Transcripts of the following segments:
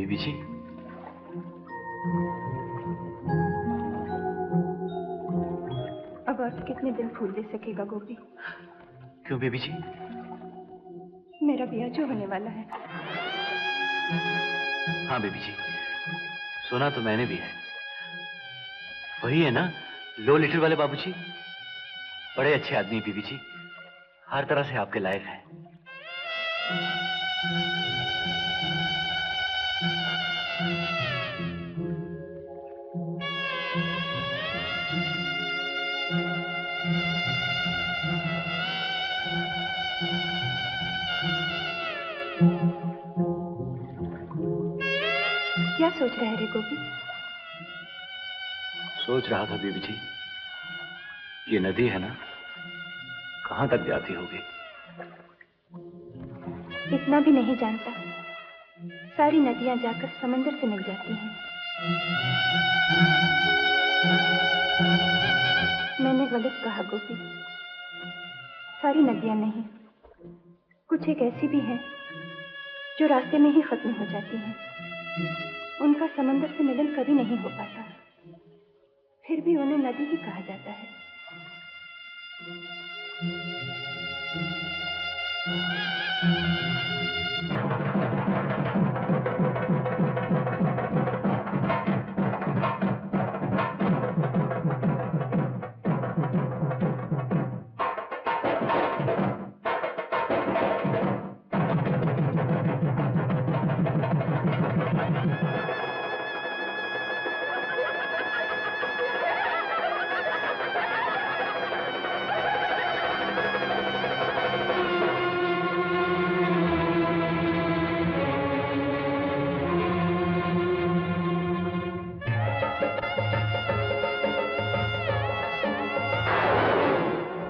बीबी जी, अब और कितने दिन फूल दे सकेगा गोपी? क्यों बीबी जी? मेरा ब्याह जो होने वाला है। हाँ बीबी जी, सुना तो मैंने भी है। वही है ना, लो लिटिल वाले बाबूजी? बड़े अच्छे आदमी बीबी जी, हर तरह से आपके लायक हैं। क्या सोच रहे हैं रे गोपी? सोच रहा था बीबी जी, ये नदी है ना, कहां तक जाती होगी? इतना भी नहीं जानता, सारी नदियां जाकर समंदर से मिल जाती हैं। मैंने गलत कहा गोपी, सारी नदियां नहीं, कुछ एक ऐसी भी हैं जो रास्ते में ही खत्म हो जाती हैं। उनका समंदर से मिलन कभी नहीं हो पाता, फिर भी उन्हें नदी ही कहा जाता है।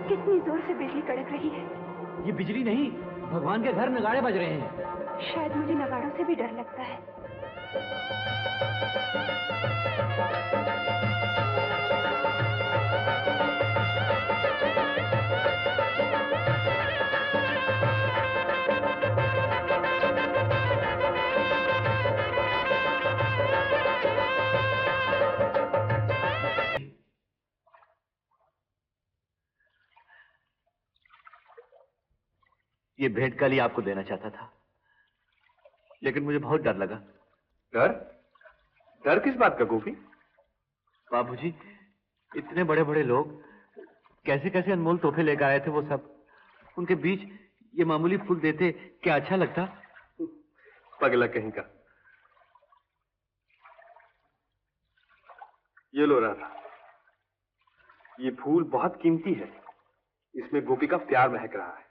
कितनी जोर से बिजली कड़क रही है। ये बिजली नहीं, भगवान के घर नगाड़े बज रहे हैं। शायद मुझे नगाड़ों से भी डर लगता है। ये भेंट कल ही आपको देना चाहता था, लेकिन मुझे बहुत डर लगा। डर? डर किस बात का गोपी? बाबूजी, इतने बड़े बड़े लोग कैसे कैसे अनमोल तोहफे लेकर आए थे, वो सब उनके बीच ये मामूली फूल देते क्या अच्छा लगता? पगला कहीं का। ये लो राधा, ये फूल बहुत कीमती है, इसमें गोपी का प्यार महक रहा है।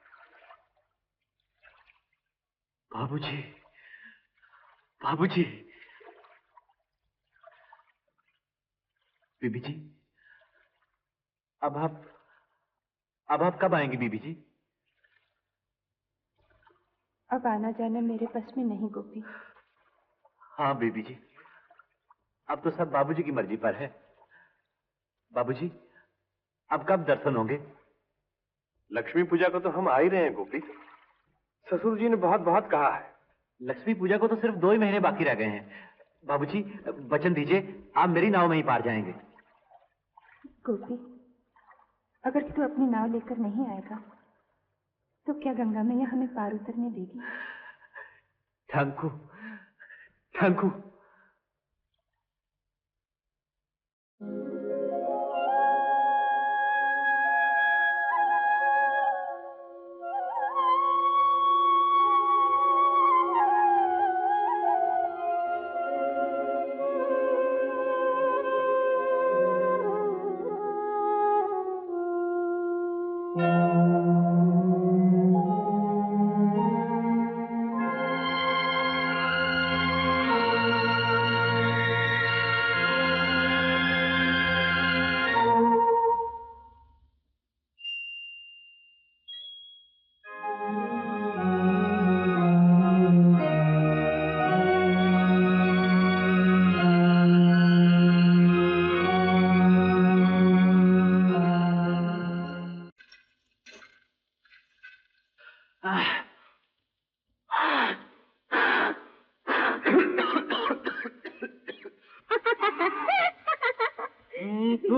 बाबूजी, बाबूजी। बीबी जी, अब आप कब आएंगी बीबी जी? अब आना जाना मेरे बस में नहीं गोपी। हाँ बीबी जी, अब तो सब बाबूजी की मर्जी पर है। बाबूजी, अब कब दर्शन होंगे? लक्ष्मी पूजा को तो हम आ ही रहे हैं गोपी। ससुर जी ने बहुत बहुत कहा है। लक्ष्मी पूजा को तो सिर्फ 2 ही महीने बाकी रह गए हैं। बाबूजी, वचन दीजिए, आप मेरी नाव में ही पार जाएंगे। गोपी, अगर तू अपनी नाव लेकर नहीं आएगा तो क्या गंगा मैया हमें पार उतरने देगी? ठंकू, ठंकू।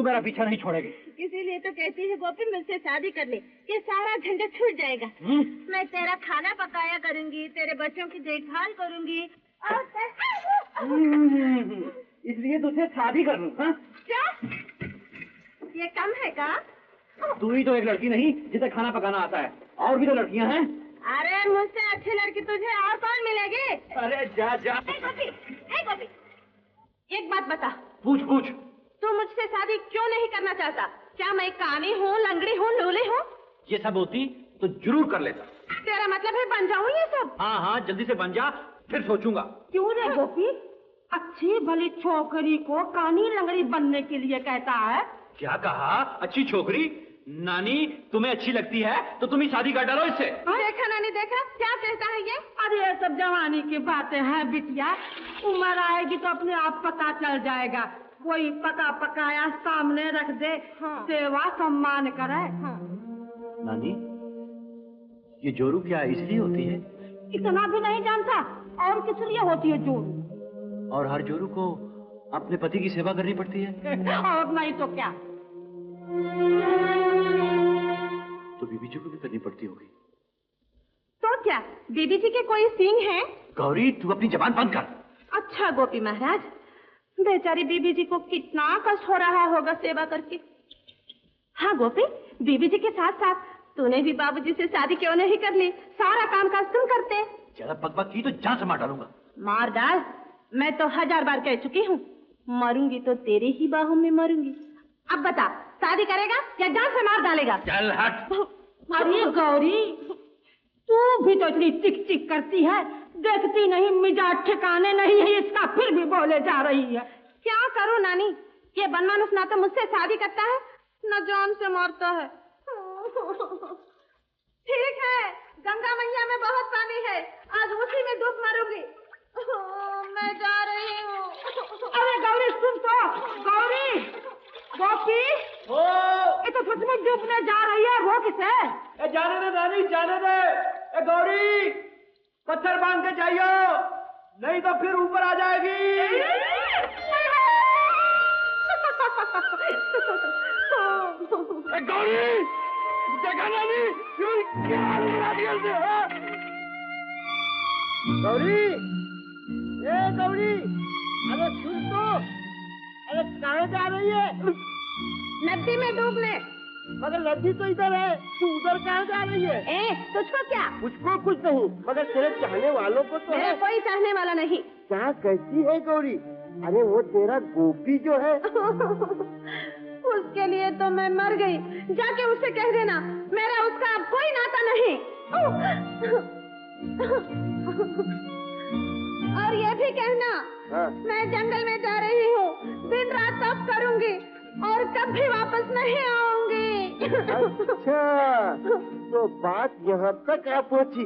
मेरा पीछा नहीं छोड़ेगी। इसीलिए तो कहती है गोपी मुझसे शादी कर ले, ये सारा झंझट छूट जाएगा। मैं तेरा खाना पकाया करूंगी, तेरे बच्चों की देखभाल करूंगी और इसलिए तुझसे शादी कर लूं। क्या ये कम है का? तू ही तो एक लड़की नहीं जिसे खाना पकाना आता है, और भी तो लड़कियां हैं। अरे मुझसे अच्छी लड़की तुझे और कौन मिलेगी? अरे जा जा। गोपी, एक बात बता। पूछ पूछ। तू मुझसे शादी क्यों नहीं करना चाहता? क्या मैं कानी हूँ, लंगड़ी हूँ, लूली हूँ? ये सब होती तो जरूर कर लेता। तेरा मतलब है बन जाऊँ ये सब? हाँ हाँ, जल्दी से बन जा, फिर सोचूंगा। क्यों रे गोपी? अच्छी भली छोकरी को कानी लंगड़ी बनने के लिए कहता है? क्या कहा? अच्छी छोकरी? नानी तुम्हें अच्छी लगती है तो तुम ही शादी कर डालो इससे। देखा नानी, देखा क्या कहता है ये? अरे ये सब जवानी की बातें हैं बिटिया, उम्र आएगी तो अपने आप पता चल जाएगा। कोई पका पकाया सामने रख दे, सेवा सम्मान करे। नानी, ये जोरू क्या इसलिए होती है? इतना भी नहीं जानता, और किस लिए होती है जोरू? और हर जोरू को अपने पति की सेवा करनी पड़ती है। और नहीं तो क्या? तो बीबी जी को भी करनी पड़ती होगी। तो क्या बीबी जी के कोई सींग हैं? गौरी, तू अपनी जबान बंद कर। अच्छा गोपी महाराज, बेचारी बीबी जी को कितना कष्ट हो रहा होगा सेवा करके। हाँ गोपी, बीबी जी के साथ साथ तूने भी बाबूजी से शादी क्यों नहीं कर ली? सारा काम काज तुम करते। ज्यादा बकबक की तो जान से मार डालूंगा। मार डाल, मैं तो 1000 बार कह चुकी हूँ, मरूंगी तो तेरे ही बाहों में मरूंगी। अब बता, शादी करेगा या जान से मार डालेगा? चल हट। अरे गौरी, तू भी तो इतनी चिक चिक करती है, देखती नहीं मिजाज ठिकाने नहीं है इसका, फिर भी बोले जा रही है। क्या करूं नानी, ये बनमानुस ना तो मुझसे शादी करता है, न जान से मारता है। ठीक है, गंगा मैया में बहुत पानी है, आज उसी में डूब मरूंगी। मैं जा रही हूँ। अरे गौरी सुन तो, गौरी, गोपी, ये तो सच में डूबने जा रही है, रो किसे? जाने दे नानी, जाने दे। गौरी, पत्थर बांध के जाइयो, नहीं तो फिर ऊपर आ जाएगी। गौरी, देखा नानी, क्या हाल बना दिया इसे? गौरी, ए गौरी, अरे सुन तो, अरे कहाँ जा रही है? नदी में डूबने। मगर नदी तो इधर है, तू उधर कहाँ जा रही है? तुझको क्या? मुझको कुछ नहीं, मगर तेरे चाहने वालों को तो मेरा है। कोई चाहने वाला नहीं। क्या कहती है गौरी? अरे वो तेरा गोपी जो है। उसके लिए तो मैं मर गई, जाके उससे कह देना मेरा उसका अब कोई नाता नहीं। और ये भी कहना, हाँ। मैं जंगल में जा रही हूँ, दिन रात तप करूंगी और कभी वापस नहीं आऊंगी। अच्छा, तो बात यहाँ तक आ पहुँची।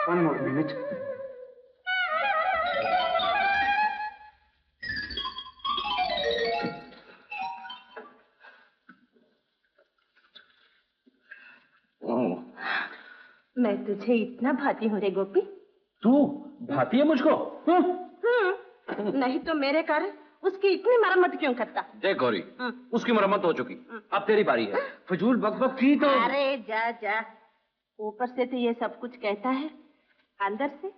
One more minute. मैं तुझे इतना भाती हूँ रे गोपी। तू भाती है मुझको? नहीं तो मेरे कारण उसकी इतनी मरम्मत क्यों करता? देख गौरी, उसकी मरम्मत हो चुकी, अब तेरी बारी है। फजूल बकबक की तो। अरे जा जा, ऊपर से तो ये सब कुछ कहता है, अंदर से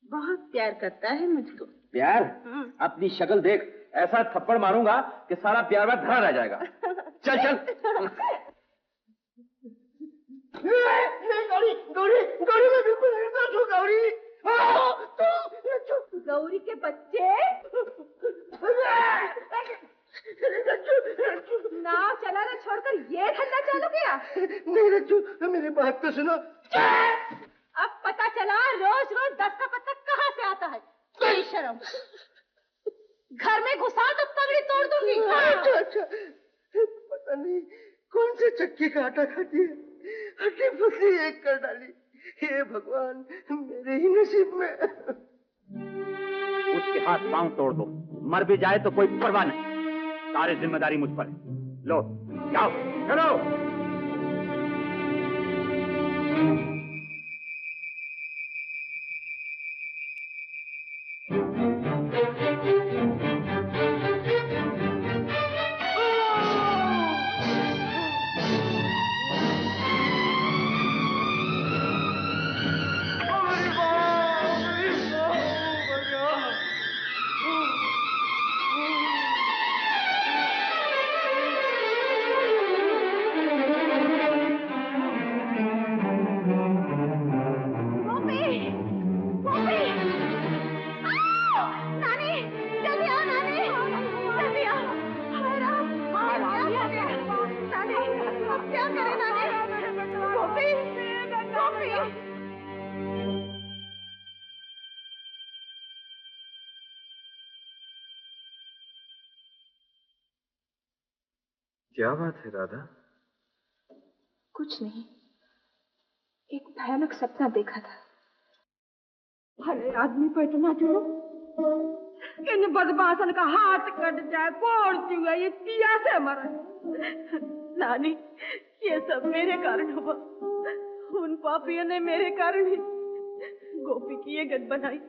बहुत प्यार करता है मुझको। प्यार? अपनी शक्ल देख, ऐसा थप्पड़ मारूंगा कि सारा प्यार में धरा रह जाएगा। चल चल। नहीं गौरी, गौरी, गौरी मैं बिल्कुल नहीं समझू गौरी। गौरी के बच्चे नाव चलाना छोड़कर ये धंधा चालू किया? नहीं रज्जू, मेरी बात तो सुनो। अब पता चला रोज रोज 10 का पत्ता कहाँ से आता है। कोई शर्म, घर में घुसा तो पगड़ी तोड़ दूंगी। अच्छा, पता नहीं कौन से चक्की का आटा खाती है, हड्डी पसली एक कर डाली। हे भगवान, मेरे ही नसीब में। उसके हाथ पांव तोड़ दो, मर भी जाए तो कोई परवाह नहीं, सारी जिम्मेदारी मुझ पर है। लो जाओ, चलो। क्या बात है राधा? कुछ नहीं, एक भयानक सपना देखा था। अरे आदमी को इतना जुड़ो, इन बदमाशन का हाथ कट जाए, कोड़ चुआ, ये पिया से मरा। नानी, ये सब मेरे कारण हुआ। उन पापियों ने मेरे कारण ही गोपी की ये गत बनाई।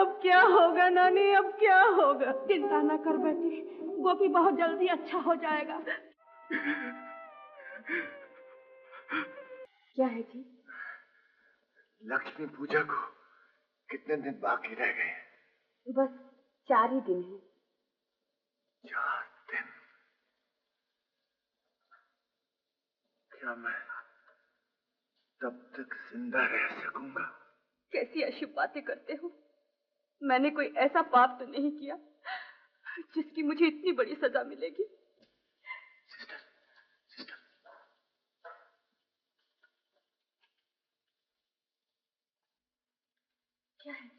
अब क्या होगा नानी, अब क्या होगा? चिंता न कर बेटी, गोपी बहुत जल्दी अच्छा हो जाएगा। क्या है जी? लक्ष्मी पूजा को कितने दिन बाकी रह गए? बस 4 ही दिन हैं। 4 दिन? क्या मैं तब तक जिंदा रह सकूंगा? कैसी अशुभ बातें करते हो? मैंने कोई ऐसा पाप तो नहीं किया जिसकी मुझे इतनी बड़ी सजा मिलेगी। सिस्टर, क्या है?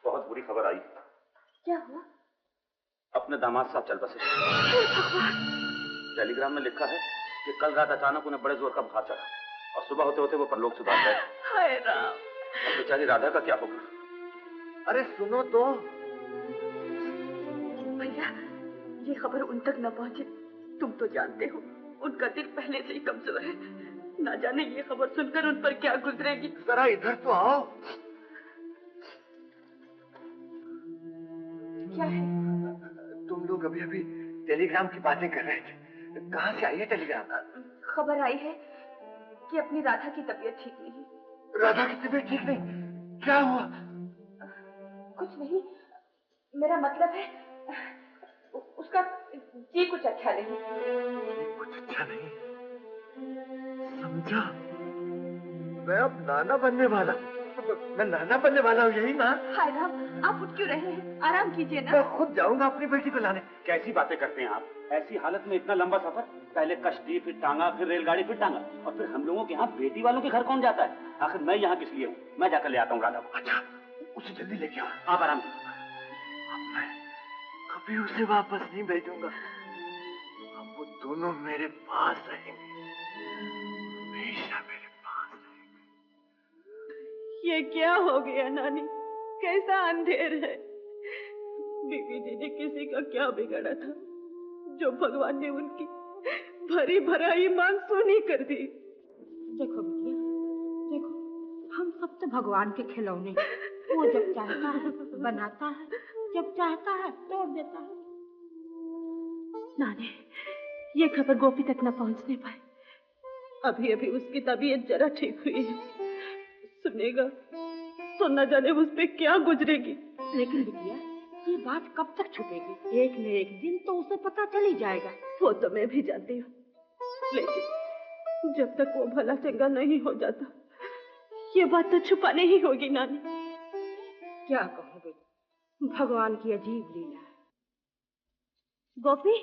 बहुत बुरी खबर आई। क्या हुआ? अपने दामाद साहब चल बसे। टेलीग्राम में लिखा है कि कल रात अचानक उन्हें बड़े जोर का बुखार चढ़ा और सुबह होते होते वो परलोक सुधार गए। हाय राम। अब बेचारी राधा का क्या होगा? अरे सुनो तो। भैया, ये खबर उन तक न पहुंचे। तुम तो जानते हो उनका दिल पहले से ही कमजोर है। ना जाने ये खबर सुनकर उन पर क्या गुजरेगी। जरा इधर तो आओ। क्या है? तुम लोग अभी अभी टेलीग्राम की बातें कर रहे थे, कहाँ से आई है टेलीग्राम? खबर आई है कि अपनी राधा की तबीयत ठीक नहीं। राधा की तबीयत ठीक नहीं? क्या हुआ? कुछ नहीं, मेरा मतलब है उसका जी कुछ अच्छा नहीं। कुछ अच्छा नहीं? समझा? मैं अब नाना बनने वाला हूँ। मैं नाना बनने वाला हूँ, यही ना? हाय राम, आप उठ क्यों रहे हैं? आराम कीजिए ना। मैं खुद जाऊंगा अपनी बेटी को लाने। कैसी बातें करते हैं आप? ऐसी हालत में इतना लंबा सफर, पहले कश्ती, फिर टांगा, फिर रेलगाड़ी, फिर टांगा, और फिर हम लोगों के यहाँ बेटी वालों के घर कौन जाता है? आखिर मैं यहाँ किस लिए हूँ? मैं जाकर ले आता हूँ राधा को। अच्छा, उसे जल्दी लेके आओ। आप आराम कीजिए। अब मैं कभी उसे वापस नहीं भेजूंगा। अब वो दोनों मेरे पास रहेंगे, हमेशा मेरे पास रहेंगे। ये क्या हो गया नानी? कैसा अंधेर है? बीबी जी ने किसी का क्या बिगाड़ा था जो भगवान ने उनकी भरी भराई मांग सुनी कर दी? देखो बिटिया, देखो, हम सब तो भगवान के खिलौने। वो जब चाहता है बनाता है, जब चाहता है तोड़ देता है। नानी, ये खबर गोपी तक न पहुंचने पाए। अभी अभी उसकी तबीयत जरा ठीक हुई है। सुनेगा तो न जाने उस पे क्या गुजरेगी। लेकिन बिटिया, ये बात कब तक छुपेगी? एक न एक दिन तो उसे पता चल ही जाएगा। वो तो मैं भी जानती हूँ, लेकिन जब तक वो भला चंगा नहीं हो जाता, ये बात तो छुपानी ही होगी नानी। क्या कहूँ बेटी, भगवान की अजीब लीला है। गोपी,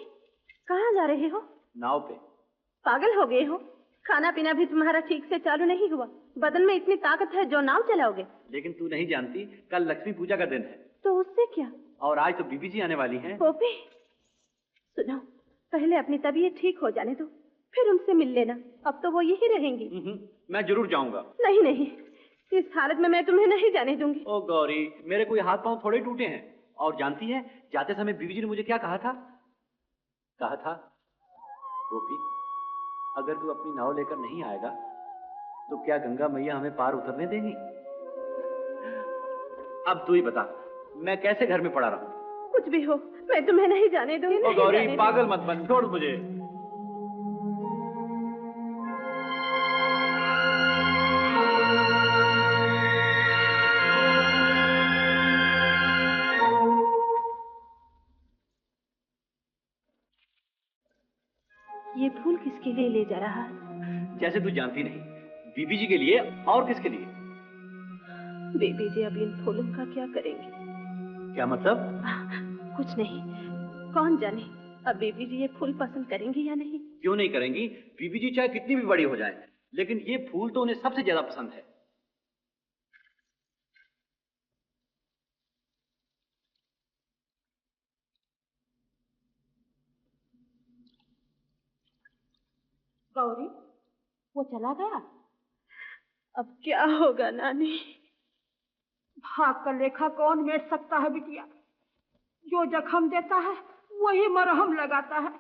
कहाँ जा रहे हो? नाव पे। पागल हो गए हो? खाना पीना भी तुम्हारा ठीक से चालू नहीं हुआ। बदन में इतनी ताकत है जो नाव चलाओगे। लेकिन तू नहीं जानती, कल लक्ष्मी पूजा का दिन है। तो उससे क्या? और आज तो बीबी जी आने वाली हैं। गोपी, सुनो, पहले अपनी तबीयत ठीक हो जाने दो, फिर उनसे मिल लेना। अब तो वो यही रहेंगी। मैं जरूर जाऊंगा। नहीं नहीं, इस हालत में मैं तुम्हें नहीं जाने दूंगी। ओ गौरी, मेरे कोई हाथ पांव थोड़े टूटे हैं। और जानती है, जाते समय बीबी जी ने मुझे क्या कहा था? कहा था, गोपी, अगर तू अपनी नाव लेकर नहीं आएगा तो क्या गंगा मैया हमें पार उतरने देंगी? अब तू ही बता, मैं कैसे घर में पड़ा रहूं? कुछ भी हो, मैं तुम्हें नहीं जाने दूंगी। ओ गौरी, पागल मत बन, छोड़ मुझे। ये फूल किसके लिए ले जा रहा है? जैसे तू जानती नहीं, बीबी जी के लिए। और किसके लिए? बीबी जी अब इन फूलों का क्या करेंगे? क्या मतलब? कुछ नहीं, कौन जाने अब बीबी जी ये फूल पसंद करेंगी या नहीं। क्यों नहीं करेंगी? बीबी जी चाहे कितनी भी बड़ी हो जाए, लेकिन ये फूल तो उन्हें सबसे ज्यादा पसंद है। गौरी, वो चला गया? अब क्या होगा नानी? भाग का लेखा कौन मेट सकता है बिटिया? जो जख्म देता है वही मरहम लगाता है।